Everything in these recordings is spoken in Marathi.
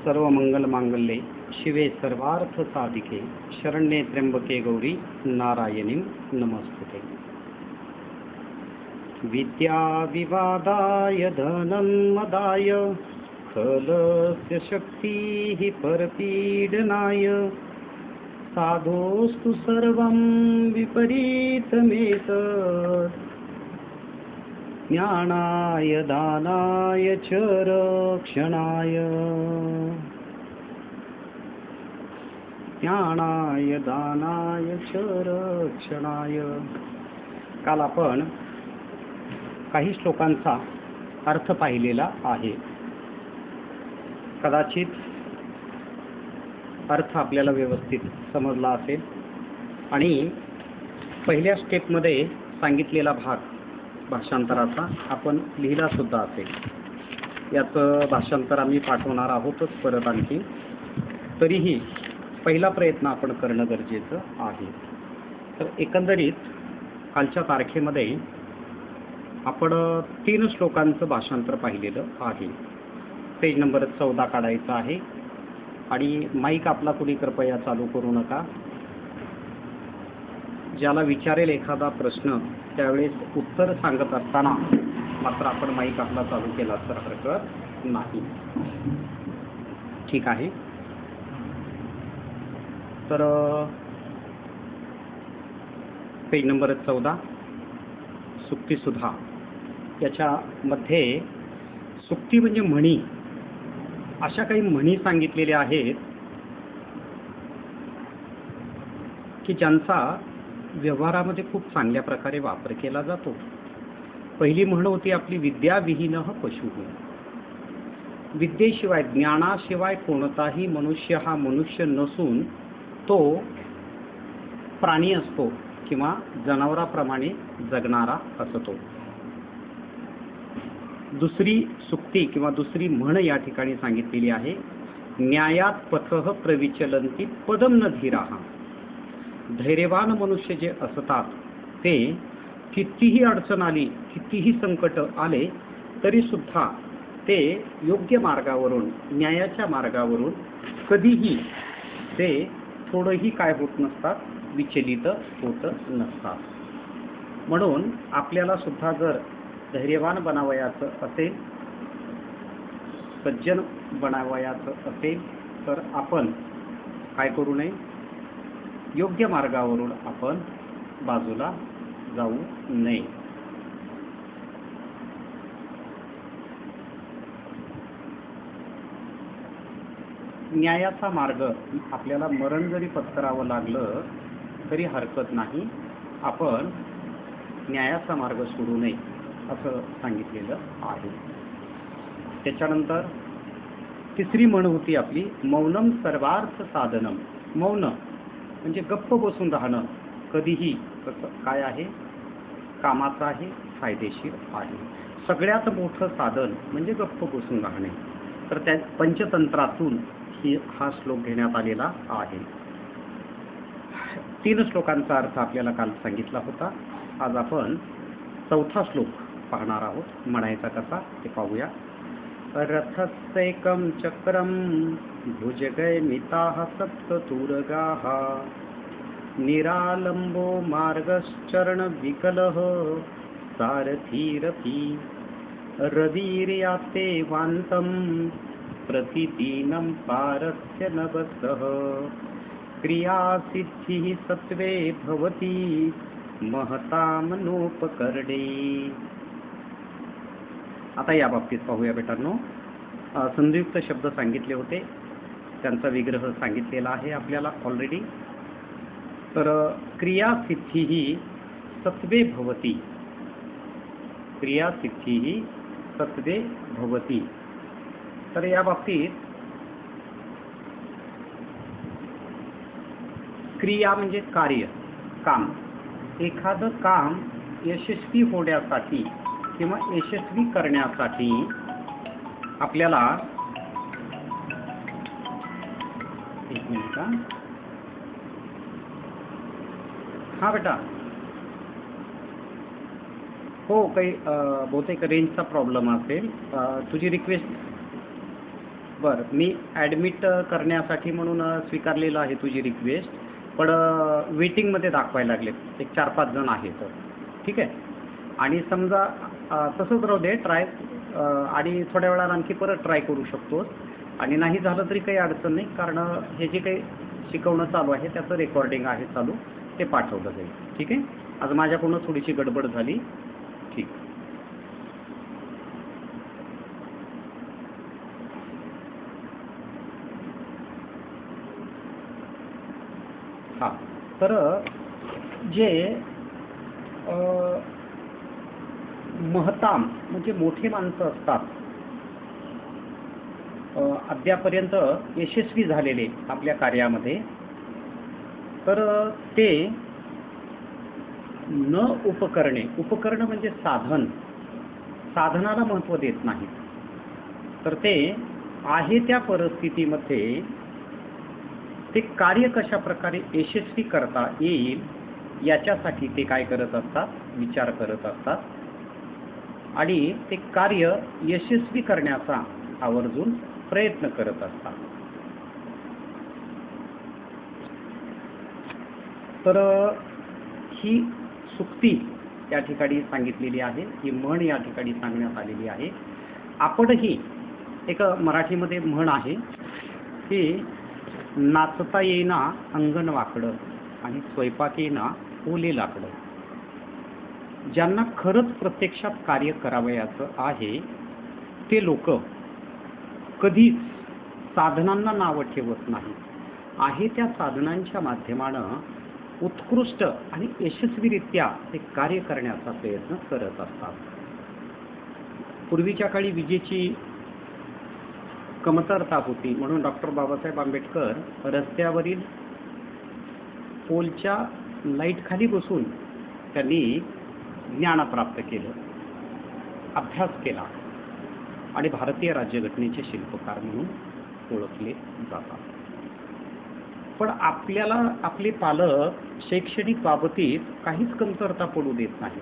सर्व मंगल मांगल्ये शिवे सर्वार्थ साधिके शरण्ये त्र्यंबके गौरी नारायणी नमस्तुते। विद्या विवादाय धनं मदाय खलस्य शक्तिः परपीडनाय साधोस्तु सर्वं विपरीतमेतत् ज्ञानाय दानाय च रक्षणाय ज्ञानाय दानाय च रक्षणाय। काल आपण काही श्लोकांचा अर्थ पाहिलेला आहे। कदाचित अर्थ आपल्याला व्यवस्थित समजला असेल आणि पहिल्या स्टेपमध्ये सांगितलेला भाग भाषांतराचा आपण लिहिला सुद्धा असेल। याचं भाषांतर आम्ही पाठवणार आहोतच परत आणखी, तरीही पहिला प्रयत्न आपण करणं गरजेचं आहे। तर एकंदरीत कालच्या तारखेमध्ये आपण 3 श्लोकांचं भाषांतर पाहिलेलं आहे। पेज नंबर 14 काढायचा आहे आणि माईक आपला कुणी कृपया चालू करू नका। ज्याला विचारेल एखादा प्रश्न त्यावेळेस उत्तर सांगत असताना मात्र आपण माईक आपला चालू केला तर हरकत नाही, ठीक आहे। तर पेज नंबर 14 सुक्ती सुधा, याच्यामध्ये सुक्ती म्हणजे म्हणी, अशा काही म्हणी सांगितलेल्या आहेत की ज्यांचा व्यवहारामध्ये खूप चांगल्या प्रकारे वापर केला जातो। पहिली म्हण होती आपली, विद्याविहीनः पशुः। विद्येशिवाय ज्ञानाशिवाय कोणताही मनुष्य हा मनुष्य नसून तो प्राणी असतो किंवा जनावराप्रमाणे जगणारा असतो। दुसरी सुक्ती किंवा दुसरी म्हण या ठिकाणी सांगितलेली आहे, न्यायात पथः प्रविचलन्ति पदम न धीराः। धैर्यवान मनुष्य जे असतात ते कितीही अडचण आली, कितीही संकट आले तरी सुद्धा ते योग्य मार्गावरून, न्यायाच्या मार्गावरून कधीही ते थोडंही काय होत नसतात, विचलित होत नसतात। म्हणून आपल्याला सुद्धा जर धैर्यवान बनावयाचं असेल, सज्जन बनावयाचं असेल तर आपण काय करू नये, योग्य मार्गावरून आपण बाजूला जाऊ नये। न्यायाचा मार्ग आपल्याला मरण जरी पत्करावं लागलं तरी हरकत नाही, आपण न्यायाचा मार्ग सोडू नये असं सांगितलेलं आहे। त्याच्यानंतर तिसरी म्हण होती आपली, मौनम सर्वार्थ साधनम। मौन म्हणजे गप्प बसून राहणं कधीही काय आहे, कामाचं आहे, फायदेशीर आहे। सगळ्यात मोठं साधन म्हणजे गप्प बसून राहणे। तर त्या पंचतंत्रातून हा श्लोक घेण्यात आलेला आहे। 3 श्लोकांचा अर्थ आपल्याला काल सांगितला होता। आज आपण 4था श्लोक पाहणार आहोत। म्हणायचा कसा ते पाहूया। रथस्यैकं चक्रं भुजगैर्मिताः सप्ततूरगाः निरालम्बो मार्गश्चरणविकलः सारथीरपि रवीर्याते वान्तं प्रतिदिनं पारस्य नभसः क्रियासिद्धिः सत्त्वे भवति महतामनोपकरणे। आता या बाबतीत पाहूया बेटांनो। संयुक्त शब्द सांगितले होते, त्यांचा विग्रह सांगितलेला आहे आपल्याला ऑलरेडी। तर क्रियासिद्धिः सत्त्वे भवति, क्रियासिद्धिः सत्त्वे भवति। तर या बाबतीत क्रिया म्हणजे कार्य, काम। एखादं काम यशस्वी होण्यासाठी किंवा यशस्वी करण्यासाठी आपल्याला, एक मिनिट हा बेटा, हो काही बहुतेक रेंजचा प्रॉब्लेम असेल। तुझी रिक्वेस्ट बरं, मी ॲडमिट करण्यासाठी म्हणून स्वीकारलेलं आहे तुझी रिक्वेस्ट, पण वेटिंगमध्ये दाखवायला लागलेत एक 4-5 जण आहेत. ठीक आहे. आणि समजा तसंच राहू दे ट्राय, आणि थोड्या वेळात आणखी परत ट्राय करू शकतोस. आणि नाही झालं तरी काही अडचण नाही, कारण हे जे काही शिकवणं चालू आहे त्याचं रेकॉर्डिंग आहे चालू, ते पाठवलं जाईल. ठीक आहे. आज माझ्याकडून थोडीशी गडबड झाली. ठीक. हां, तर जे महताम म्हणजे मोठे माणसं असतात, अद्यापर्यंत यशस्वी झालेले आपल्या कार्यामध्ये, तर ते न उपकरण म्हणजे साधनाला महत्त्व देत नाहीत. तर ते आहे त्या परिस्थितीमध्ये ते कार्य कशा प्रकारे यशस्वी करता येईल याच्यासाठी ते काय करत असतात, विचार करत असतात आणि ते कार्य यशस्वी करण्याचा आवर्जून प्रयत्न करत असतात. तर ही सुक्ती या ठिकाणी सांगितलेली आहे, ही म्हण या ठिकाणी सांगण्यात आलेली आहे. आपणही एक मराठीमध्ये म्हण आहे की नाचता येईना अंगण वाकडं आणि स्वयंपाक येईना ओले लाकडं. ज्यांना खरंच प्रत्यक्षात कार्य करावयाचं आहे ते लोक कधीच साधनांना नावं ठेवत नाही, आहे त्या साधनांच्या माध्यमानं उत्कृष्ट आणि यशस्वीरित्या ते कार्य करण्याचा प्रयत्न करत असतात. पूर्वीच्या काळी विजेची कमतरता होती, म्हणून डॉक्टर बाबासाहेब आंबेडकर रस्त्यावरील पोलच्या लाईटखाली बसून त्यांनी ज्ञान प्राप्त केलं, अभ्यास केला आणि भारतीय राज्यघटनेचे शिल्पकार म्हणून ओळखले जातात. पण आपल्याला आपले पालक शैक्षणिक बाबतीत काहीच कमतरता पडू देत नाही.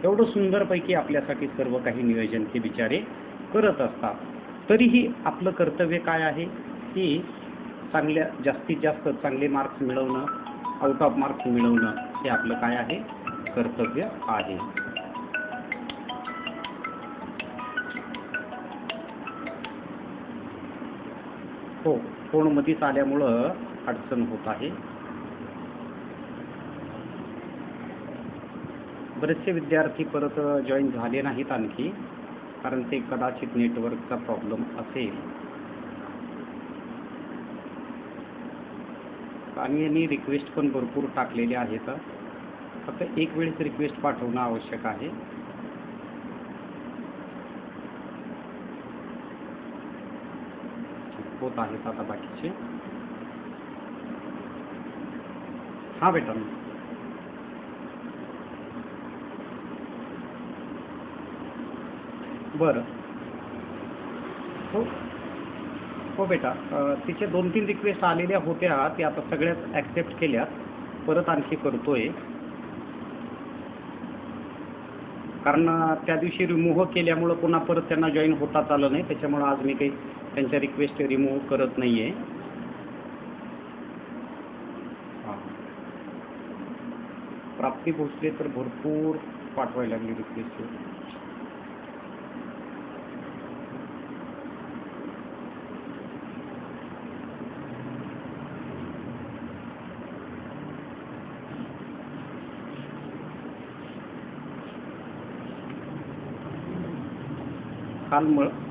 एवढं सुंदरपैकी आपल्यासाठी सर्व काही नियोजन हे बिचारे करत असतात. तरीही आपलं कर्तव्य काय आहे की जास्तीत जास्त चांगले मार्क्स मिळवणं, आउट ऑफ मार्क्स मिळवणं हे आपलं काय आहे, कर्तव्य आहे. हो, फोन मध्येच आल्यामुळं अडचण होत आहे. बरेचसे विद्यार्थी परत जॉईन झाले नाहीत आणखी, कारण ते कदाचित नेटवर्कचा प्रॉब्लेम असेल. आणि यांनी रिक्वेस्ट पण भरपूर टाकलेल्या आहेत. फक्त एक वेळेस रिक्वेस्ट पाठवणं आवश्यक आहे. होत आहेत आता बाकीचे. हां बेटा. बरं. हो बेटा, तिचे 2-3 रिक्वेस्ट आलेल्या होत्या, त्या आता सगळ्याच ॲक्सेप्ट केल्यात. परत आणखी करतोय, कारण त्या दिवशी रिमूव्ह केल्यामुळं पुन्हा परत त्यांना जॉईन होताच आलं नाही. त्याच्यामुळं आज मी काही त्यांच्या रिक्वेस्ट रिमूव्ह करत नाही आहे. हां, प्राप्ती भोसले तर भरपूर पाठवायला लागली रिक्वेस्ट.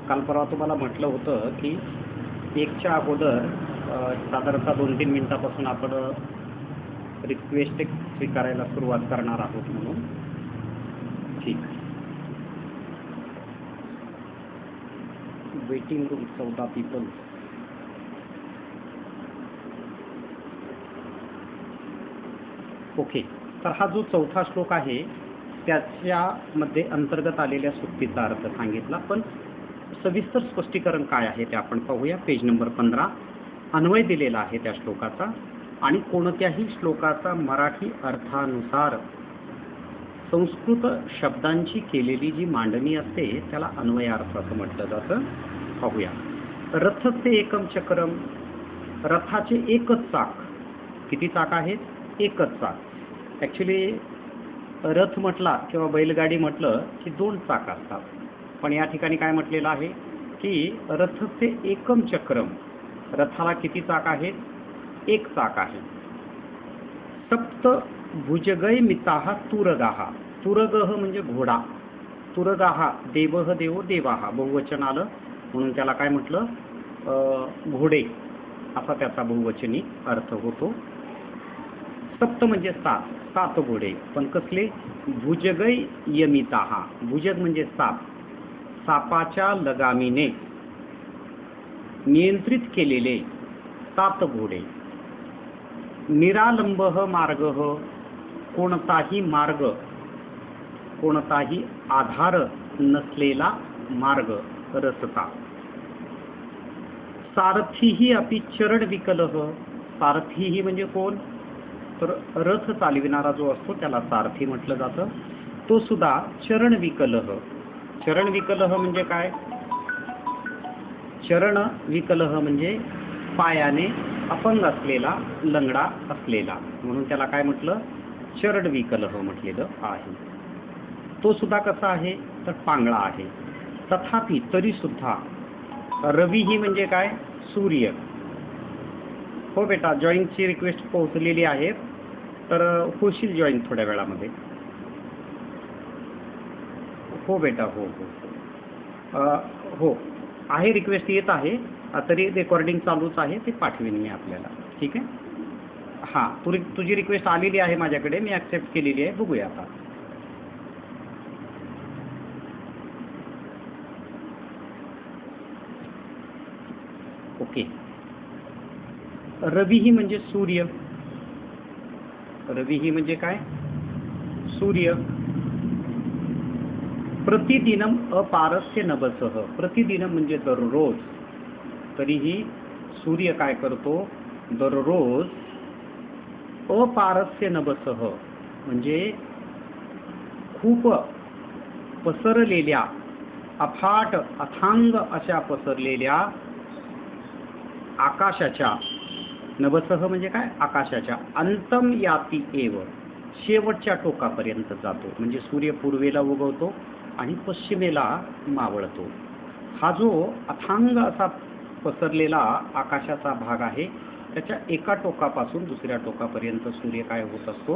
काल परवा तुम्हाला म्हटलं होतं की 1च्या अगोदर साधारणतः 2-3 मिनिटापासून आपण रिक्वेस्ट स्वीकारायला सुरुवात करणार आहोत म्हणून. ठीक. Waiting room 14 people. ओके. तर हा जो चौथा श्लोक आहे त्याच्यामध्ये अंतर्गत आलेल्या सुक्तीचा अर्थ सांगितला, पण सविस्तर स्पष्टीकरण काय आहे ते आपण पाहूया. पेज नंबर 15 अन्वय दिलेला आहे त्या श्लोकाचा, आणि कोणत्याही श्लोकाचा मराठी अर्थानुसार संस्कृत शब्दांची केलेली जी मांडणी असते त्याला अन्वयार्थ असं म्हटलं जातं. पाहूया. रथस्य एकम चक्रम, रथाचे एकच चाक. किती चाक आहेत? एकच चाक. ॲक्च्युली रथ म्हटला किंवा बैलगाडी म्हटलं की 2 चाक असतात, पण या ठिकाणी काय म्हटलेलं आहे की रथस्य एकम चक्रम, रथाला किती चाक आहेत? 1 चाक आहे. सप्त भुजगै मिताः तुरगाः, तुरगः म्हणजे घोडा, तुरगाः देवः देवो देवाः, बहुवचन आलं म्हणून त्याला काय म्हटलं? घोडे असा त्याचा बहुवचनी अर्थ होतो. सप्त म्हणजे 7, 7 घोडे, पण कसले? भुजगै यमिताः, भुजग म्हणजे साप, सापाच्या लगामीने नियंत्रित केलेले 7 घोडे. निरालंबः मार्गः, कोणताही मार्ग, कोणताही आधार नसलेला मार्ग, रस्ता. सारथीही अपि चरण विकलः, सारथीही म्हणजे कोण? तर रथ चालविणारा जो असतो त्याला सारथी म्हटलं जातं. तो सुद्धा चरण विकलः, चरण विकलः म्हणजे काय? चरण विकलः म्हणजे पायाने अपंग असलेला, लंगडा असलेला, म्हणून त्याला काय म्हटलं? चरण विकलः म्हटलेलं आहे. तो सुद्धा कसा आहे? तर पांगळा आहे. तथापि तरी सुद्धा, रवी ही म्हणजे काय? सूर्य. हो बेटा, जॉईनची रिक्वेस्ट पोहोचलेली आहे, तर होशील जॉईन थोड्या वेळामध्ये. हो बेटा, हो हो हो आहे, रिक्वेस्ट येत आहे, तरी रेकॉर्डिंग चालूच आहे, ते पाठवेन मी आपल्याला. ठीक आहे. हां, तुझी रिक्वेस्ट आलेली आहे माझ्याकडे, मी ॲक्सेप्ट केलेली आहे. बघूया आता. ओके. रवी ही म्हणजे सूर्य, रवी ही म्हणजे काय? सूर्य. प्रतिदिनम अपारस्य नभसः, प्रतिदिनम म्हणजे दररोज. तरीही सूर्य काय करतो? दररोज अपारस्य नभसः म्हणजे खूप पसरलेल्या, अफाट अथांग अशा पसरलेल्या आकाशाच्या, नभसः म्हणजे काय? आकाशाच्या, अंतम याती एव, शेवटच्या टोकापर्यंत जातो. म्हणजे सूर्य पूर्वेला उगवतो आणि पश्चिमेला मावळतो. हा जो अथांग असा पसरलेला आकाशाचा भाग आहे, त्याच्या एका टोकापासून दुसऱ्या टोकापर्यंत सूर्य काय होत असतो?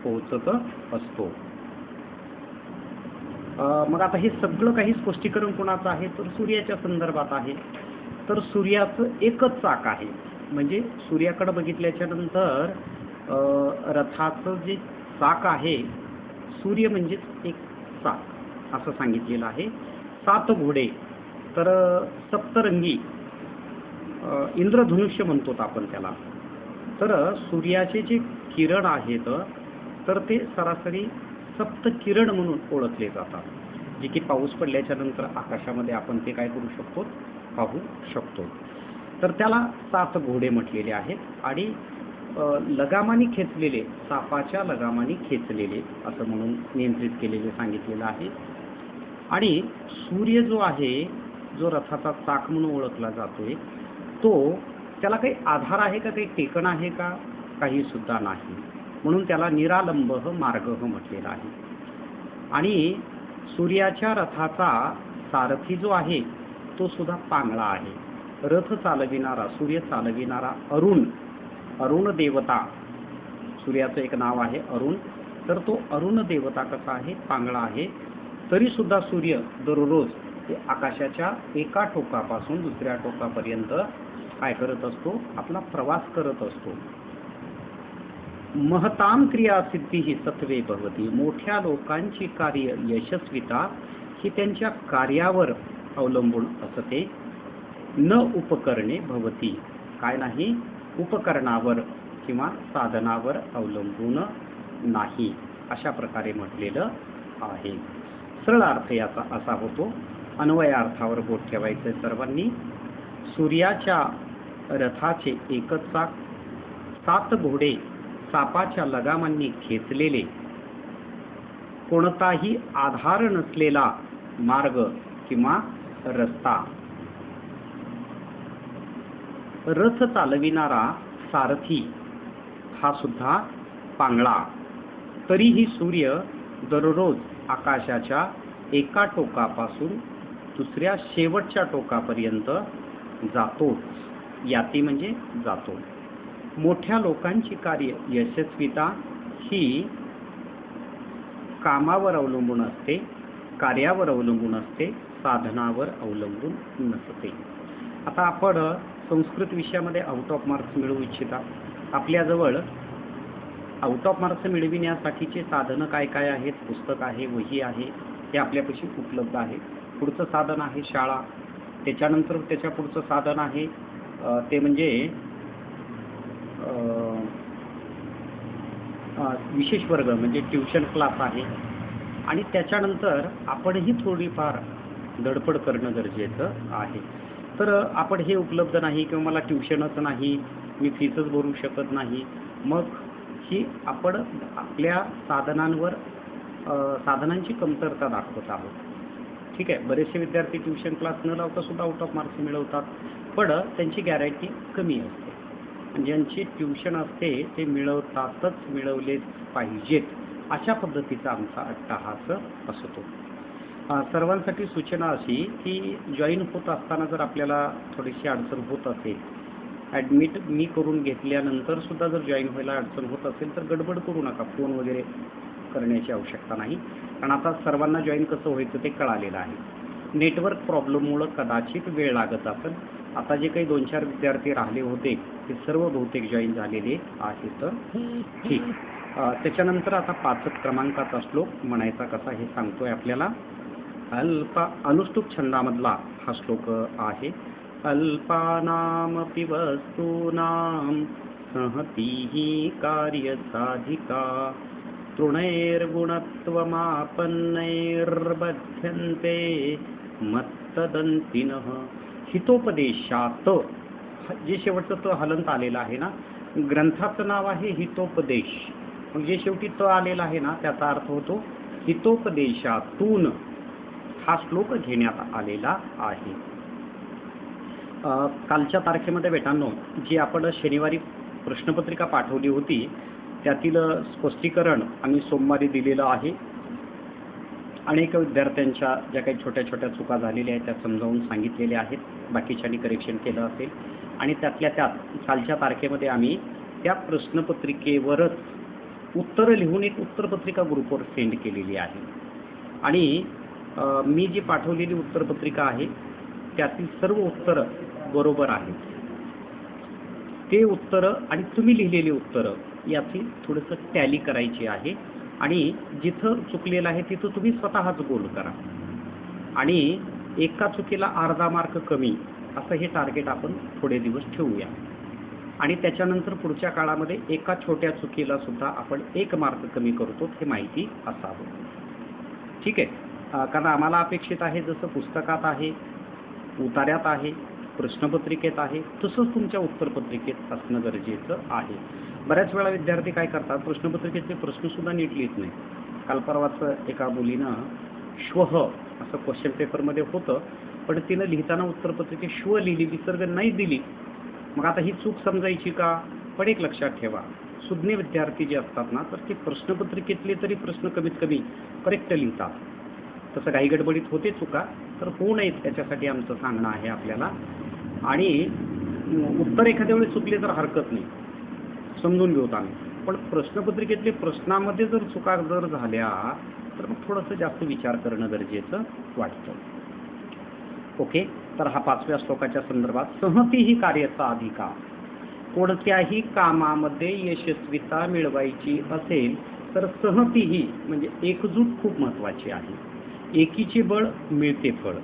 पोहोचत असतो. मग आता हे सगळं काही स्पष्टीकरण कोणाचं आहे? तर सूर्याच्या संदर्भात आहे. तर सूर्याचं एकच चाक आहे, म्हणजे सूर्याकडे बघितल्याच्या नंतर रथाचं जे चाक आहे, सूर्य म्हणजेच एक चाक असं सांगितलेलं आहे. 7 घोडे, तर सप्तरंगी, इंद्रधनुष्य म्हणतो आपण त्याला. तर सूर्याचे जे किरण आहेत, तर ते सरासरी सप्तकिरण म्हणून ओळखले जातात, जे की पाऊस पडल्याच्या नंतर आकाशामध्ये आपण ते काय करू शकतो? पाहू शकतो. तर त्याला 7 घोडे म्हटलेले आहेत आणि लगामानी खेचलेले, सापाच्या लगामानी खेचलेले असं म्हणून नियंत्रित केलेले सांगितलेलं आहे. आणि सूर्य जो आहे, जो रथाचा चाक म्हणून ओळखला जातोय, तो त्याला काही आधार आहे का? काही टेकण आहे का? काही सुद्धा नाही, म्हणून त्याला निरालंबः मार्गः म्हटलेला आहे. आणि सूर्याच्या रथाचा सारथी जो आहे तो सुद्धा पांगळा आहे. रथ चालविणारा, सूर्य चालविणारा अरुण, अरुण देवता, सूर्याचं एक नाव आहे अरुण, तर तो अरुण देवता कसा आहे? पांगळा आहे. तरी सुद्धा सूर्य दररोज ते आकाशाच्या एका टोकापासून दुसऱ्या टोकापर्यंत काय करत असतो? आपला प्रवास करत असतो. महतां क्रिया सिद्धी ही सत्वे भवती, मोठ्या लोकांची कार्य यशस्विता ही त्यांच्या कार्यावर अवलंबून असते. न उपकरणे भवती, काय नाही? उपकरणावर किंवा साधनावर अवलंबून नाही, अशा प्रकारे म्हटलेलं आहे. सरळ अर्थ याचा असा होतो. अन्वय अर्थावर बोट ठेवायचे सर्वांनी. सूर्याच्या रथाचे एकच चाक, 7 घोडे सापाच्या लगामांनी खेचलेले, कोणताही आधार नसलेला मार्ग किंवा रस्ता. रथ चालविणारा सारथी हा सुद्धा पांगळा. तरीही सूर्य दररोज आकाशाच्या एका टोकापासून दुसऱ्या शेवटच्या टोकापर्यंत जातोच. याती म्हणजे जातो. मोठ्या लोकांची कार्य यशस्वीता ही कामावर अवलंबून असते, कार्यावर अवलंबून असते, साधनावर अवलंबून नसते. आता आपण संस्कृत विषयामध्ये आउट ऑफ मार्क्स मिळवू इच्छिता. आपल्याजवळ आउट ऑफ मार्क्स मिळविण्यासाठीचे साधनं काय काय आहेत? पुस्तक आहे, वही आहे, हे आपल्यापाशी उपलब्ध आहे. पुढचं साधन आहे शाळा. त्याच्यानंतर त्याच्या पुढचं साधन आहे ते म्हणजे विशेष वर्ग म्हणजे ट्युशन क्लास आहे. आणि त्याच्यानंतर आपणही थोडीफार धडपड करणं गरजेचं आहे. तर आपण हे उपलब्ध नाही किंवा मला ट्युशनच नाही, मी फीसच भरू शकत नाही, मग ही आपण आपल्या साधनांची कमतरता दाखवत आहोत. ठीक आहे, बरेचसे विद्यार्थी ट्युशन क्लास न लावता सुद्धा आउट ऑफ मार्क्स मिळवतात, पण त्यांची गॅरंटी कमी असते. ज्यांची ट्युशन असते ते मिळवतातच, मिळवलेच पाहिजेत, अशा पद्धतीचा आमचा अट्टाहास असतो. सर्वांसाठी सूचना अशी की जॉईन होत असताना जर आपल्याला थोडीशी अडचण होत असेल, ॲडमिट मी करून घेतल्यानंतर सुद्धा जर जॉईन व्हायला अडचण होत असेल तर गडबड करू नका. फोन वगैरे करण्याची आवश्यकता नाही, कारण आता सर्वांना जॉईन कसं व्हायचं ते कळालेलं आहे. नेटवर्क प्रॉब्लेममुळं कदाचित वेळ लागत असेल. आता जे काही 2-4 विद्यार्थी राहिले होते ते सर्व बहुतेक जॉईन झालेले आहेत. ठीक. त्याच्यानंतर आता 5 क्रमांकाचा श्लोक म्हणायचा कसा हे सांगतोय आपल्याला. अनुष्टुप छंदामधला हा श्लोक आहे. अल्पानामपि वस्तूनां सहतीः कार्यसाधिका तृणैर्गुणत्वमापन्नैर्बध्यन्ते मत्तदन्तिनः. हितोपदेशात, जे शेवटचं त हलंत आलेलं आहे ना, ग्रंथाचं नाव आहे हितोपदेश, मग जे शेवटी त आलेला आहे ना त्याचा अर्थ होतो हितोपदेशातून हा श्लोक घेण्यात आलेला आहे. कालच्या तारखेमध्ये बेटांनो जी आपण शनिवारी प्रश्नपत्रिका पाठवली होती त्यातील स्पष्टीकरण आम्ही सोमवारी दिलेलं आहे. अनेक विद्यार्थ्यांच्या ज्या काही छोट्या छोट्या चुका झालेल्या आहेत त्या समजावून सांगितलेल्या आहेत, बाकीच्यांनी करेक्शन केलं असेल. आणि त्यातल्या त्यात कालच्या तारखेमध्ये आम्ही त्या प्रश्नपत्रिकेवरच उत्तरं लिहून एक उत्तरपत्रिका ग्रुपवर सेंड केलेली आहे. आणि मी जी पाठवलेली उत्तरपत्रिका आहे त्यातील सर्व उत्तरं बरोबर आहेत. ते उत्तरं आणि तुम्ही लिहिलेली उत्तरं याची थोडंसं टॅली करायची आहे. आणि जिथं चुकलेलं आहे तिथं तुम्ही स्वतःच गोल करा. आणि एका चुकीला अर्धा मार्क कमी असं हे टार्गेट आपण थोडे दिवस ठेवूया. आणि त्याच्यानंतर पुढच्या काळामध्ये एका छोट्या चुकीला सुद्धा आपण 1 मार्क कमी करतो हे माहिती असावं. ठीक आहे, कारण आम्हाला अपेक्षित आहे जसं पुस्तकात आहे, उतार्यात आहे, प्रश्नपत्रिकेत आहे, तसंच तुमच्या उत्तरपत्रिकेत असणं गरजेचं आहे. बऱ्याच वेळा विद्यार्थी काय करतात, प्रश्नपत्रिकेचे प्रश्नसुद्धा नीट लिहित नाही. काल परवाचं एका मुलीनं श्वः असं क्वेश्चन पेपरमध्ये होतं, पण तिनं लिहिताना उत्तरपत्रिकेत श्व लिहिली, विसर्ग नाही दिली. मग आता ही चूक समजायची का? पण एक लक्षात ठेवा, सुज्ञ विद्यार्थी जे असतात ना तर ते प्रश्नपत्रिकेतले तरी प्रश्न कमीत कमी करेक्ट लिहितात. तसं काही गडबडीत होते चुका, तर होऊ नयेत त्याच्यासाठी आमचं सांगणं आहे आपल्याला. आणि उत्तर एखाद्या वेळी चुकले तर हरकत नाही, समजून घेऊत आम्ही. पण प्रश्नपत्रिकेतले प्रश्नामध्ये जर चुका जर झाल्या तर मग थोडंसं जास्त विचार करणं गरजेचं वाटतं. ओके, तर हा 5व्या श्लोकाच्या संदर्भात सहती ही कार्याचा अधिकार. कोणत्याही कामामध्ये यशस्वीता मिळवायची असेल तर सहती ही म्हणजे एकजूट खूप महत्त्वाची आहे. एकीचे बळ मिळते फळ.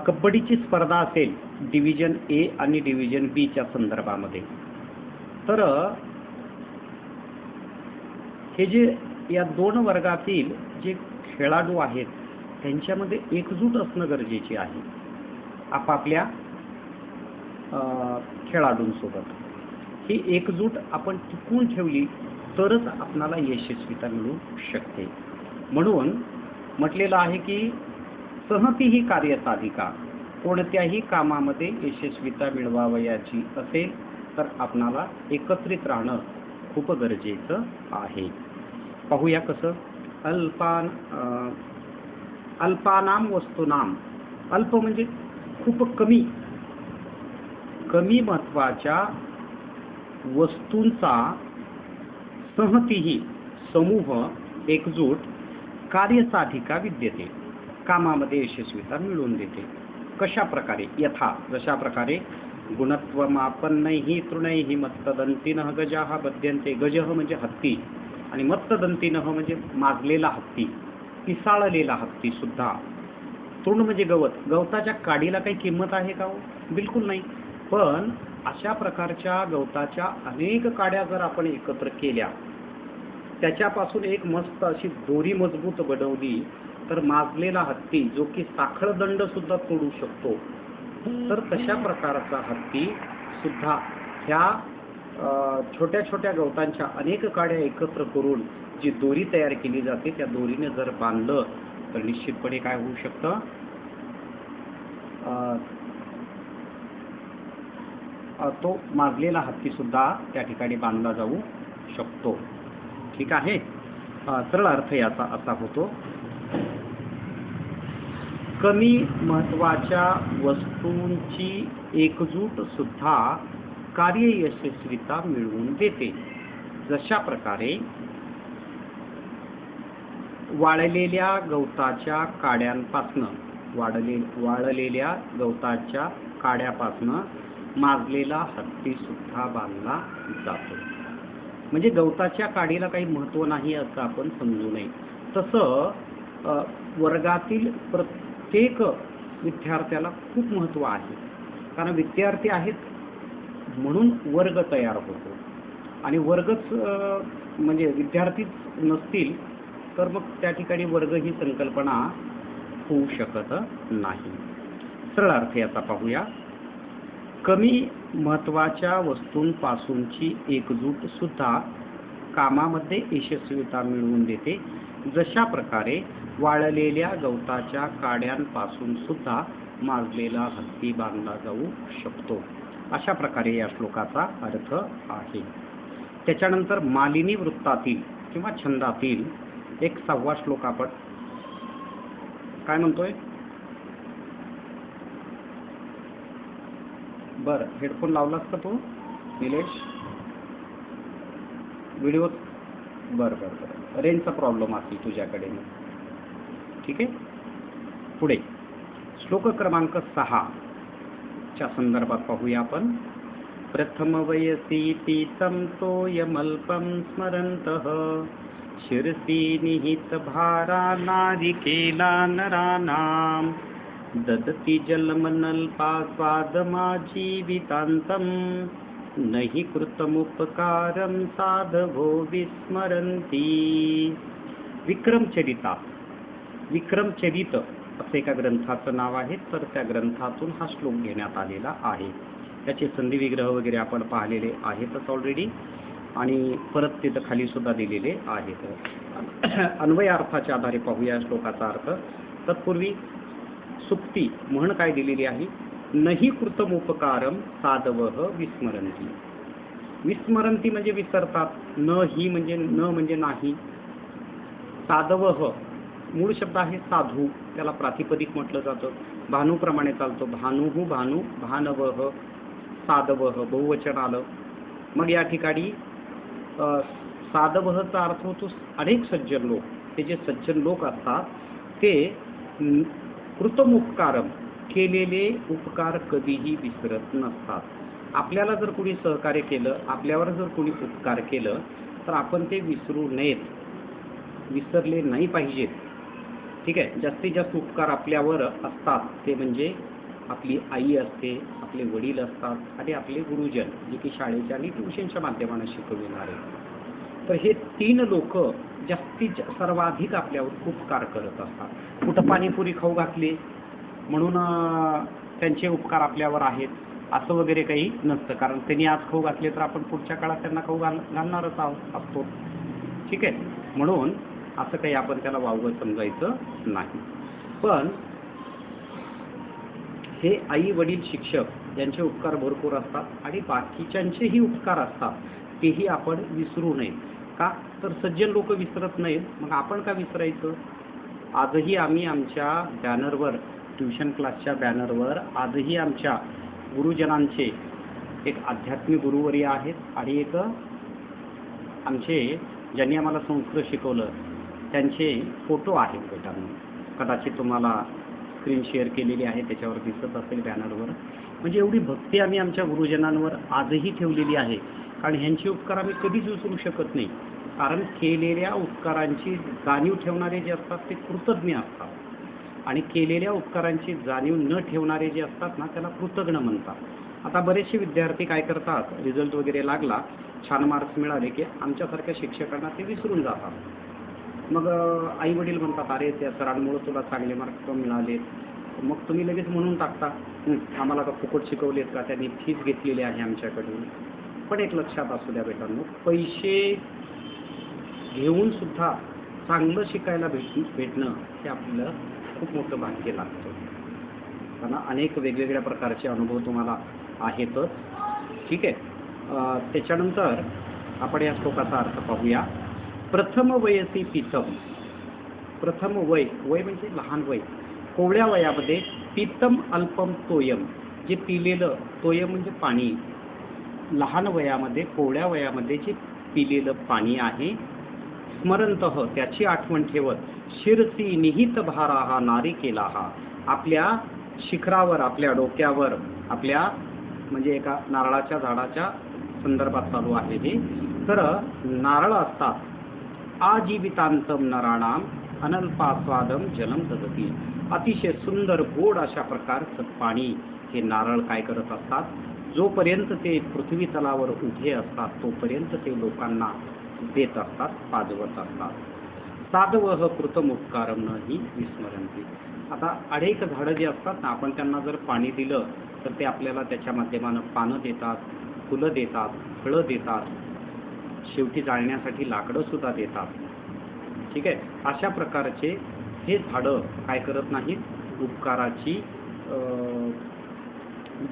कबड्डीची स्पर्धा असेल डिव्हिजन ए आणि डिव्हिजन बी च्या संदर्भामध्ये, तर हे जे या 2 वर्गातील जे खेळाडू आहेत त्यांच्यामध्ये एकजूट असणं गरजेचे आहे आपापल्या खेळाडूंसोबत. ही एकजूट आपण टिकवून ठेवली तरच आपणाला यशस्वीता मिळू शकते. म्हणून म्हटलेलं आहे की सहती ही कार्यसाधिका. कोणत्याही कामामध्ये यशस्वीता मिळवावयाची असेल तर आपणाला एकत्रित राहणं खूप गरजेचं आहे. पाहूया कसं. अल्पानाम वस्तूनाम. अल्प म्हणजे खूप कमी महत्वाच्या वस्तूंचा सहतीही समूह एकजूट कार्यसाधिका विद्यते. कामामध्ये यशस्वीता मिळवून देते. कशा प्रकारे? यथा जशा प्रकारे गुणत्वमापन्नैः तृणैः मत्तदन्तिनः गजाः बध्यन्ते. गजः म्हणजे हत्ती आणि मत्तदन्तिनः म्हणजे माजलेला हत्ती, पिसाळलेला हत्ती सुद्धा. तृण म्हणजे गवत. गवताच्या काडीला काही किंमत आहे का हो? बिलकुल नाही. पण अशा प्रकारच्या गवताच्या अनेक काड्या जर आपण एकत्र केल्या, त्याच्यापासून एक मस्त अशी दोरी मजबूत बनवली तर माजलेला हत्ती जो की साखळदंड सुद्धा तोडू शकतो, तर तशा प्रकारचा हत्ती सुद्धा ह्या छोट्या छोट्या गवतांच्या अनेक काड्या एकत्र करून जी दोरी तयार केली जाते त्या दोरीने जर बांधलं तर निश्चितपणे काय होऊ शकतं, तो माजलेला हत्ती सुद्धा त्या ठिकाणी बांधला जाऊ शकतो. ठीक आहे. सरळ अर्थ याचा असा होतो, कमी महत्वाच्या वस्तूंची एकजूट सुद्धा कार्य यशस्वीता मिळवून देते. जशा प्रकारे वाळलेल्या गवताच्या काड्यापासनं माजलेला हत्ती सुद्धा बांधला जातो. म्हणजे गवताच्या काडीला काही महत्व नाही असं आपण समजू नये. तसं वर्गातील प्रत्येक विद्यार्थ्याला खूप महत्व आहे. कारण विद्यार्थी आहेत म्हणून वर्ग तयार होतो आणि वर्गच म्हणजे विद्यार्थीच नसतील तर मग त्या ठिकाणी वर्ग ही संकल्पना होऊ शकत नाही. सरळ अर्थ याचा पाहूया. कमी महत्वाच्या वस्तूंपासूनची एकजूट सुद्धा कामामध्ये यशस्वीता मिळवून देते. जशा प्रकारे वाळलेल्या गवताच्या काड्यांपासून सुद्धा माजलेला हत्ती बांधला जाऊ शकतो. अशा प्रकारे या श्लोकाचा अर्थ आहे. त्याच्यानंतर मालिनी वृत्तातील किंवा छंदातील एक 6वा श्लोक आपण काय म्हणतोय. बर, हेडफोन लावलास का तू निलेश? व्हिडिओ बरं रेंजचा प्रॉब्लेम असेल तुझ्याकडे. ठीक आहे. पुढे श्लोक क्रमांक 6 च्या संदर्भात पाहूया आपण. प्रथम वयसी पीतं तोयमल्पं स्मरन्तः शिरसी निहित भारा नारिकेला नरानां ददति जलमनल्पास्वादमाजीवितान्तं नहि कृतमुपकारं साधवो विस्मरन्ति. विक्रमचरित असे एका ग्रंथाचं नाव आहे. तर त्या ग्रंथातून हा श्लोक घेण्यात आलेला आहे. त्याचे संधी विग्रह वगैरे आपण पाहिलेले आहेतच ऑलरेडी आणि परत तिथं खाली सुद्धा दिलेले आहेत. अन्वय अर्थाच्या आधारे पाहूया श्लोकाचा अर्थ. तत्पूर्वी सुक्ती म्हण काय दिलेली आहे. नहि कृतमुपकारम साधवः विस्मरन्ति. विस्मरन्ति म्हणजे विसरतात. न ही म्हणजे न म्हणजे नाही. साधवः मूळ शब्द आहे साधू, त्याला प्रातिपदिक म्हटलं जातं. भानूप्रमाणे चालतो. भानुः भानू, भानवः, साधवः बहुवचन आलं. मग या ठिकाणी साधवहचा अर्थ होतो अनेक सज्जन लोक. ते जे सज्जन लोक असतात ते कृतमुपकारम केलेले उपकार कधीही विसरत नसतात. आपल्याला जर कोणी सहकार्य केलं, आपल्यावर जर कोणी उपकार केलं तर आपण ते विसरू नयेत, विसरले नाही पाहिजेत. ठीक आहे. जास्तीत जास्त उपकार आपल्यावर असतात ते म्हणजे आपली आई असते, आपले वडील असतात आणि आपले गुरुजन जे की शाळेच्या आणि ट्युशनच्या माध्यमाने शिकविणारे. तर हे 3 लोक जास्तीत सर्वाधिक आपल्यावर उपकार करत असतात. कुठं पाणीपुरी खाऊ घातली म्हणून त्यांचे उपकार आपल्यावर आहेत असं वगैरे काही नसतं. कारण त्यांनी आज खाऊ घातले तर आपण पुढच्या काळात त्यांना खाऊ घालणारच असतो. ठीक आहे. म्हणून असं काही आपण त्याला वावगं समजायचं नाही. पण हे आई वडील शिक्षक यांचे उपकार भरपूर असतात आणि बाकीच्यांचेही उपकार असतात, तेही आपण विसरू नये. का तर सज्जन लोक विसरत नाहीत, मग आपण का विसरायचं. आजही आम्ही आमच्या बॅनरवर, ट्युशन क्लासच्या बॅनरवर आजही आमच्या गुरुजनांचे, एक आध्यात्मिक गुरुवर्य आहेत आणि एक आमचे ज्यांनी आम्हाला संस्कृत शिकवलं त्यांचे फोटो आहेत बेटांनो. कदाचित तुम्हाला स्क्रीन शेअर केलेली आहे, त्याच्यावर दिसत असेल बॅनरवर. म्हणजे एवढी भक्ती आम्ही आमच्या गुरुजनांवर आजही ठेवलेली आहे, कारण ह्यांचे उपकार आम्ही कधीच विसरू शकत नाही. कारण केलेल्या उपकारांची जाणीव ठेवणारे जे असतात ते कृतज्ञ असतात, आणि केलेल्या उपकारांची जाणीव न ठेवणारे जे असतात ना त्याला कृतज्ञ म्हणतात. आता बरेचसे विद्यार्थी काय करतात, रिझल्ट वगैरे लागला, छान मार्क्स मिळाले की आमच्यासारख्या शिक्षकांना ते विसरून जातात. मग आई वडील म्हणतात, अरे त्या सरांमुळे तुला चांगले मार्क्स मिळाले. मग तुम्ही लगेच म्हणून टाकता, आम्हाला का फुकट शिकवलेत का, त्यांनी फीस घेतलेली आहे आमच्याकडून. पण एक लक्षात असू द्या बेटांनो, पैसे घेऊन सुद्धा चांगलं शिकायला भेटणं हे आपलं खूप मोठं भाग्य लागतं. कारण अनेक वेगवेगळ्या प्रकारचे अनुभव तुम्हाला आहेतच. ठीक आहे. त्याच्यानंतर आपण या श्लोकाचा अर्थ पाहूया. प्रथम वयसी पितम. प्रथम वय, वय म्हणजे लहान वय. कोवळ्या वयामध्ये पितम अल्पम तोयम, जे पिलेलं, तोयम म्हणजे पाणी. लहान वयामध्ये, कोवळ्या वयामध्ये जे पिलेलं पाणी आहे. स्मरंतः, त्याची आठवण ठेवत. शिरसी निहित भाराहा नारिकेलाहा, आपल्या शिखरावर, आपल्या डोक्यावर, आपल्या म्हणजे एका नारळाच्या झाडाच्या संदर्भात चालू आहे हे. तर नारळ असतात. आजीवितांतम नराणाम अनल्पास्वादम जलम ददती. अतिशय सुंदर गोड अशा प्रकारचं पाणी हे नारळ काय करत असतात, जोपर्यंत ते पृथ्वी तलावर उभे असतात तोपर्यंत ते लोकांना देत असतात, पाजवत असतात. साधवह कृतमुपकारम न ही विस्मरंती. आता अनेक झाडं जे असतात ना, आपण त्यांना जर पाणी दिलं तर ते आपल्याला त्याच्या माध्यमानं पानं देतात, फुलं देतात, फळं देतात, शेवटी जाळण्यासाठी लाकडं सुद्धा देतात. ठीक आहे. अशा प्रकारचे हे झाडं काय करत नाहीत, उपकाराची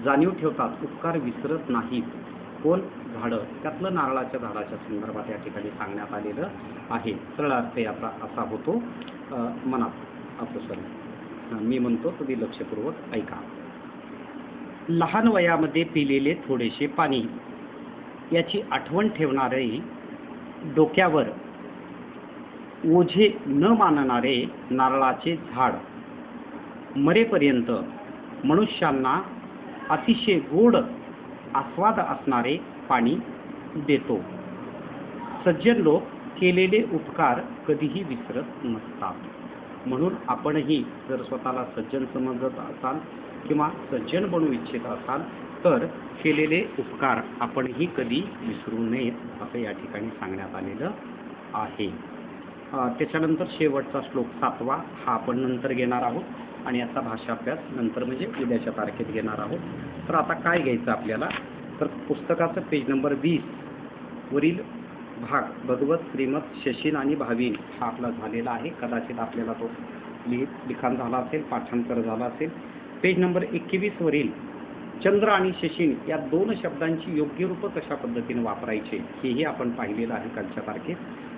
जाणीव ठेवतात, उपकार विसरत नाहीत. कोण? झाडं. त्यातलं नारळाच्या झाडाच्या संदर्भात या ठिकाणी सांगण्यात आलेलं आहे. सरळ अर्थ याचा असा होतो, मनात असं मी म्हणतो, तुम्ही लक्षपूर्वक ऐका. लहान वयामध्ये पिलेले थोडेसे पाणी, याची आठवण ठेवणारे, डोक्यावर ओझे न मानणारे नारळाचे झाड मरेपर्यंत मनुष्यांना अतिशय गोड आस्वाद असणारे पाणी देतो. सज्जन लोक केलेले उपकार कधीही विसरत नसतात. म्हणून आपणही जर स्वतःला सज्जन समजत असाल किंवा सज्जन बनू इच्छित असाल तर केलेले उपकार आपणही कधी विसरू नयेत, असं या ठिकाणी सांगण्यात आलेलं आहे. त्याच्यानंतर शेवटचा श्लोक 7वा हा आपण नंतर घेणार आहोत आणि याचा भाषाभ्यास नंतर म्हणजे उद्याच्या तारखेत घेणार आहोत. तर आता काय घ्यायचं आपल्याला, तर पुस्तकाचं पेज नंबर 20 वरील भाग भगवत श्रीमत शशीन आणि भावीन हा आपला झालेला आहे. कदाचित आपल्याला तो लिखाण झाला असेल, पाठांतर झाला असेल. पेज नंबर 21 वरील चंद्र आणि शशीन या 2 शब्दांची योग्य रूप कशा पद्धतीने वापरायचे हेही आपण पाहिलेलं आहे कालच्या तारखेत.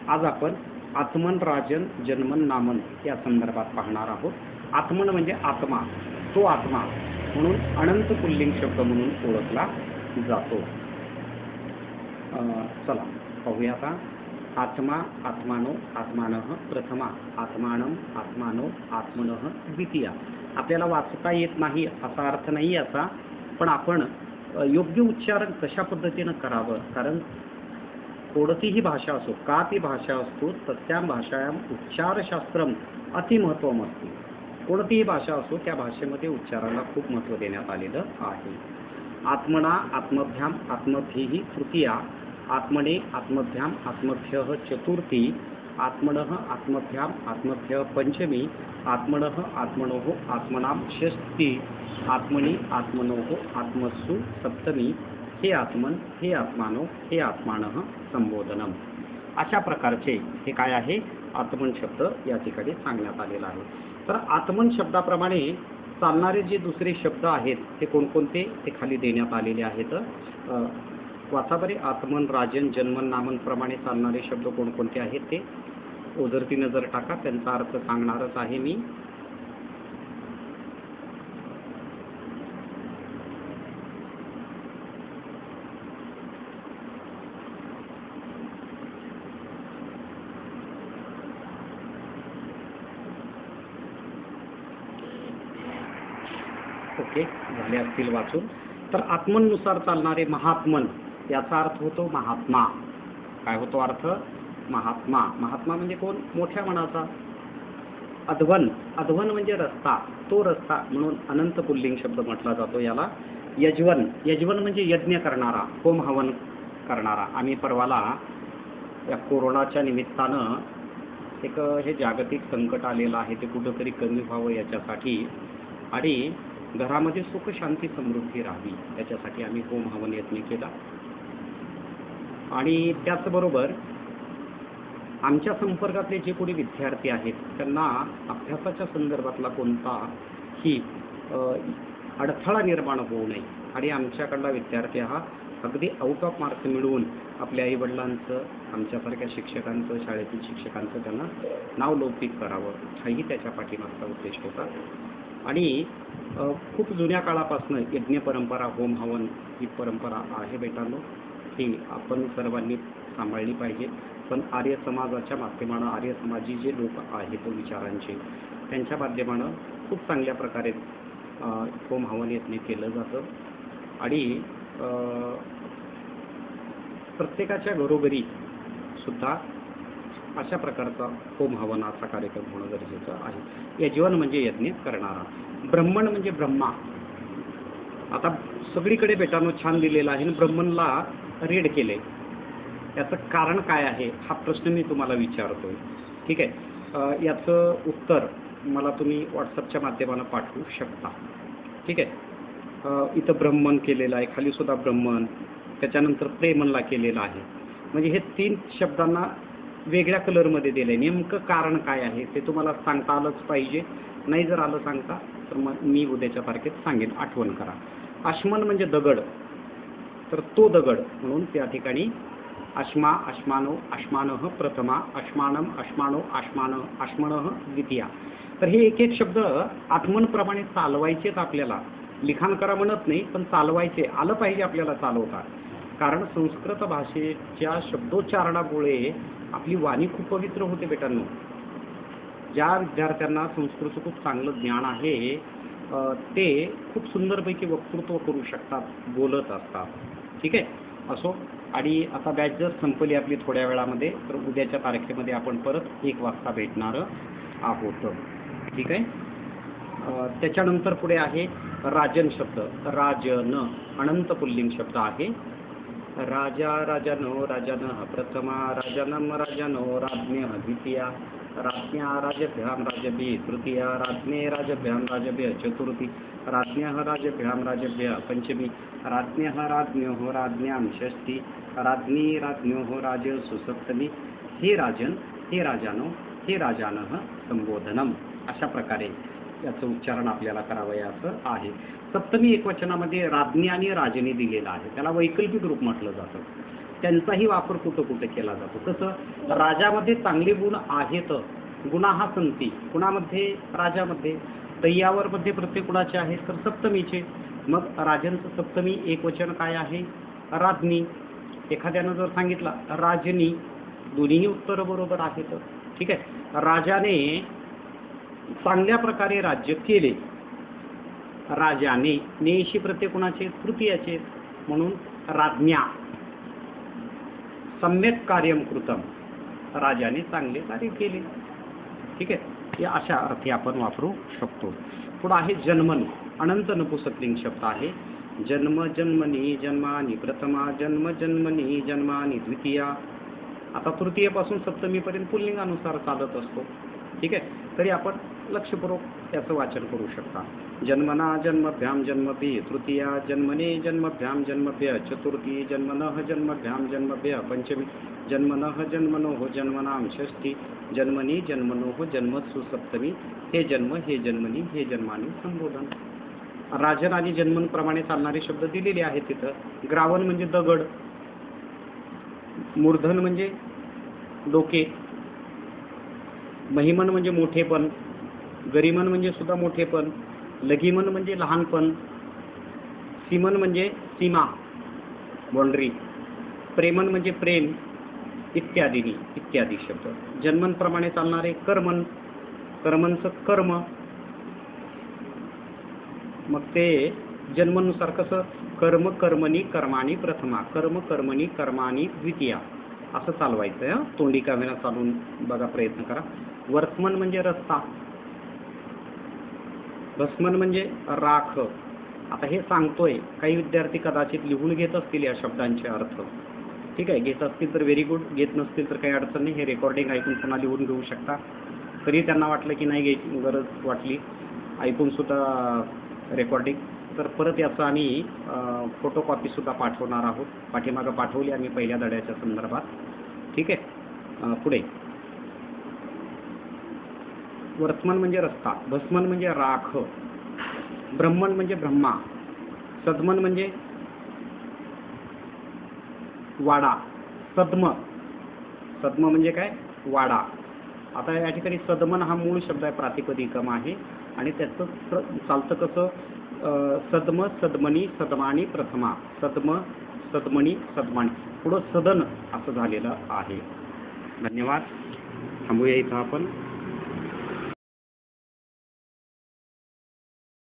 आज आपण आत्मन राजन जन्मन नामन या संदर्भात पाहणार आहोत. आत्मन म्हणजे आत्मा, तो आत्मा म्हणून अनंत पुल्लिंग शब्द म्हणून ओळखला जातो. चला पाहूया आता. आत्मा, आत्मानो, आत्मानः प्रथमा, आत्मानं, आत्मानो, आत्मनः द्वितीया. आपल्याला वाचता येत नाही असा अर्थ नाही याचा, पण आपण योग्य उच्चारण कशा पद्धतीनं करावं, कारण कोणतीही भाषा असो, का ती भाषा असतो तस्यां भाषायां उच्चारशास्त्रम अतिमहत्त्वम असते. कोणतीही भाषा असो त्या भाषेमध्ये उच्चाराला खूप महत्त्व देण्यात आलेलं आहे. आत्मना आत्मभ्याम आत्मभ्येहि तृतीया, आत्मने आत्मभ्याम आत्मभ्यः चतुर्थी, आत्मनः आत्मभ्याम आत्मभ्यः पंचमी, आत्मनः आत्मनोः आत्मनाम षष्ठी, आत्मनि आत्मनोः आत्मसु सप्तमी, हे आत्मन, हे आत्मानो, हे आत्मानः संबोधनम. अशा प्रकारचे हे काय आहे, आत्मन शब्द या ठिकाणी सांगण्यात आलेला आहे. तर आत्मन शब्दाप्रमाणे चालणारे जे दुसरे शब्द आहेत ते कोणकोणते ते खाली देण्यात आलेले आहेत. वाचा बरे. आत्मन, राजन, जन्मन, नामन प्रमाणे चालणारे शब्द कोणकोणते आहेत ते ओझरती नजर टाका. त्यांचा अर्थ सांगणारच आहे मी. ओके, झाले असतील वाचून. तर आत्मनुसार चालणारे महात्मन याचा अर्थ होतो महात्मा. काय होतो अर्थ? महात्मा. महात्मा म्हणजे कोण? मोठ्या मनाचा. अध्वन, अध्वन म्हणजे रस्ता, तो रस्ता म्हणून अनंत पुल्लिंग शब्द म्हटला जातो याला. यजवन, यजवन म्हणजे यज्ञ करणारा, होम हवन करणारा. आम्ही परवाला या कोरोनाच्या निमित्तानं एक हे जागतिक संकट आलेलं आहे ते कुठंतरी कमी व्हावं याच्यासाठी आणि घरामध्ये सुख शांती समृद्धी राहावी याच्यासाठी आम्ही होम हवन यज्ञ केला. आणि त्याचबरोबर आमच्या संपर्कातले जे कोणी विद्यार्थी आहेत त्यांना अभ्यासाच्या संदर्भातला कोणताही अडथळा निर्माण होऊ नये आणि आमच्याकडला विद्यार्थी हा अगदी आउट ऑफ मार्क्स मिळवून आपल्या आईवडिलांचं, आमच्यासारख्या शिक्षकांचं, शाळेतील शिक्षकांचं त्यांना नावलौकिक करावं हाही त्याच्या पाठीमागचा उद्देश होता. आणि खूप जुन्या काळापासून यज्ञ परंपरा, होम हवन ही परंपरा आहे बेटांनो, ही आपण सर्वांनी सांभाळली पाहिजे. पण आर्य समाजाच्या माध्यमानं, आर्य समाजी जे लोक आहेत विचारांचे, त्यांच्या माध्यमानं खूप चांगल्या प्रकारे होम हवन यज्ञ केलं जातं. आणि प्रत्येकाच्या घरोघरी सुद्धा अशा प्रकारचा होम हवनाचा कार्यक्रम होणं गरजेचं आहे. यजवन म्हणजे यज्ञ करणारा. ब्रह्मण म्हणजे ब्रह्मा. आता सगळीकडे बेटांनो छान दिलेला आहे, ब्रह्मणला रेड केले. याचं कारण काय आहे हा प्रश्न मी तुम्हाला विचारतोय. ठीक आहे, याचं उत्तर मला तुम्ही व्हॉट्सअपच्या माध्यमानं पाठवू शकता. ठीक आहे. इथं ब्रह्मण केलेलं आहे, खाली सुद्धा ब्रह्मण, त्याच्यानंतर प्रेमनला केलेलं आहे. म्हणजे हे 3 शब्दांना वेगळ्या कलरमध्ये दिलं आहे. नेमकं कारण काय आहे ते तुम्हाला सांगता आलंच पाहिजे. नाही जर आलं सांगता तर मग मी उद्याच्या तारखेत सांगेन, आठवण करा. आश्मन म्हणजे दगड, तर तो दगड म्हणून त्या ठिकाणी अश्मा, अश्मानो, अश्मानः प्रथमा, अश्मानम, अश्मानो, आश्मान, आश्मनः द्वितीया. तर हे एक एक शब्द आत्मनप्रमाणे चालवायचेत आपल्याला. लिखाण करा म्हणत नाही, पण चालवायचे आलं पाहिजे आपल्याला चालवता. कारण संस्कृत भाषेच्या शब्दोच्चारणामुळे आपली वाणी खूप पवित्र होते बेटांनो. ज्या विद्यार्थ्यांना संस्कृतचं खूप चांगलं ज्ञान आहे ते खूप सुंदरपैकी वक्तृत्व करू शकतात, बोलत असतात. ठीक आहे, असो. आणि आता बॅच जर संपली आपली थोड्या वेळामध्ये, तर उद्याच्या तारखेमध्ये आपण परत 1 वाजता भेटणार आहोत. ठीक आहे. त्याच्यानंतर पुढे आहे राजन शब्द. राजन अनंत पुल्लिंग शब्द आहे. राजा, राजानो, राजानः प्रथमा, राजानम, राजानो, राज्ञः द्वितीया, राज्ञा राजभ्यां राजभिः तृतीया, राज्ञे राजभ्यां राजभ्यः चतुर्थी, राज्ञः राजभ्यां राजभ्यः पंचमी, राज्ञः राज्ञोः राज्ञां षष्ठी, राज्ञी राज्ञोः राजसु सप्तमी. हे राजन, हे राजानो, हे राजानः संबोधनम. अशा प्रकारे याचं उच्चारण आपल्याला करावयाचं आहे. सप्तमी एकवचनामध्ये राज्ञी आणि राजनी दिलेला आहे, त्याला वैकल्पिक रूप म्हटलं जातं. त्यांचाही वापर कुठं कुठे केला जातो. तसं राजामध्ये चांगले गुण आहेत, गुणाहा संती. गुणामध्ये राजामध्ये तय्यावर मध्ये प्रत्येक गुणाचे आहेत, तर सप्तमीचे. मग राजनचं सप्तमी एकवचन काय आहे? राज्ञी. एखाद्यानं जर सांगितला राजनी, दोन्ही उत्तर बरोबर आहेत. ठीक आहे. राजाने चांगल्या प्रकारे राज्य केले. राजाने, नेशी प्रत्येक गुणाचे तृतीयाचे, म्हणून राज्ञा. सम्यक कार्यम कृतम, राजाने चांगले कार्य केले. ठीक आहे, या अशा अर्थी आपण वापरू शकतो. पुढे आहे जन्मन. अनंत नपुंसकलिंग शब्द आहे. जन्म, जन्मनी, जन्मानी प्रथमा, जन्म, जन्मनी, जन्मानी द्वितीया. आता तृतीयपासून सप्तमीपर्यंत पुल्लिंगानुसार चालत असतो. ठीक आहे, तरी आपण लक्षपूर्वक याचं वाचन करू शकता. जन्मना जन्मभ्याम जन्मभि तृतीया, जन्मने जन्मभ्याम जन्मभ्य चतुर्थी, जन्मनः जन्मभ्याम जन्मभ्य पंचमी, जन्मनः जन्मनोः जन्मनाम षष्ठी जन्मनी जन्मनोः जन्मसु सप्तमी हे जन्म हे जन्मनी हे जन्मानी संबोधन. राजन आणि जन्मनप्रमाणे चालणारे शब्द दिलेले आहेत तिथं. ग्रावन म्हणजे दगड, मूर्धन म्हणजे डोके, महिमन म्हणजे मोठेपण, गरिमन म्हणजे सुद्धा मोठेपण, लघिमन म्हणजे लहानपण, सीमन म्हणजे सीमा बाउंड्री, प्रेमन म्हणजे प्रेम इत्यादी इत्यादी शब्द. जन्मनप्रमाणे चालणारे कर्मन, कर्मनचं कर्म, मग ते जन्मनुसार कसं कर्म कर्मणी कर्माणी प्रथमा, कर्म कर्मणी कर्माणी द्वितीया असं चालवायचं आहे. तोंडी काव्याला चालून बघा, प्रयत्न करा. वर्तमन म्हणजे रस्ता, भस्मन म्हणजे राख. आता हे सांगतोय, काही विद्यार्थी कदाचित लिहून घेत असतील या शब्दांचे अर्थ. ठीक आहे, घेत असतील तर व्हेरी गुड, घेत नसतील तर काही अडचण नाही. हे रेकॉर्डिंग ऐकून पुन्हा लिहून घेऊ शकता. तरी त्यांना वाटलं की नाही घ्यायची गरज वाटली ऐकून सुद्धा रेकॉर्डिंग, तर परत याचा आम्ही फोटोकॉपीसुद्धा पाठवणार आहोत. पाठीमागं पाठवली आम्ही पहिल्या धड्याच्या संदर्भात. ठीक आहे, पुढे वर्तमन म्हणजे रस्ता, भस्मन म्हणजे राख, ब्रह्मन म्हणजे ब्रह्मा, सद्मन म्हणजे वाडा, सद्म, सद्म म्हणजे काय वाडा. आता या ठिकाणी सद्मन हा मूळ शब्द आहे, प्रातिपदिकम आहे आणि त्याचं चालतं कसं, सद्म सद्मनी सद्मानी प्रथमा, सद्म सद्मनी सद्मानी, पुढं सदन असं झालेलं आहे. धन्यवाद. थांबूया इथं आपण.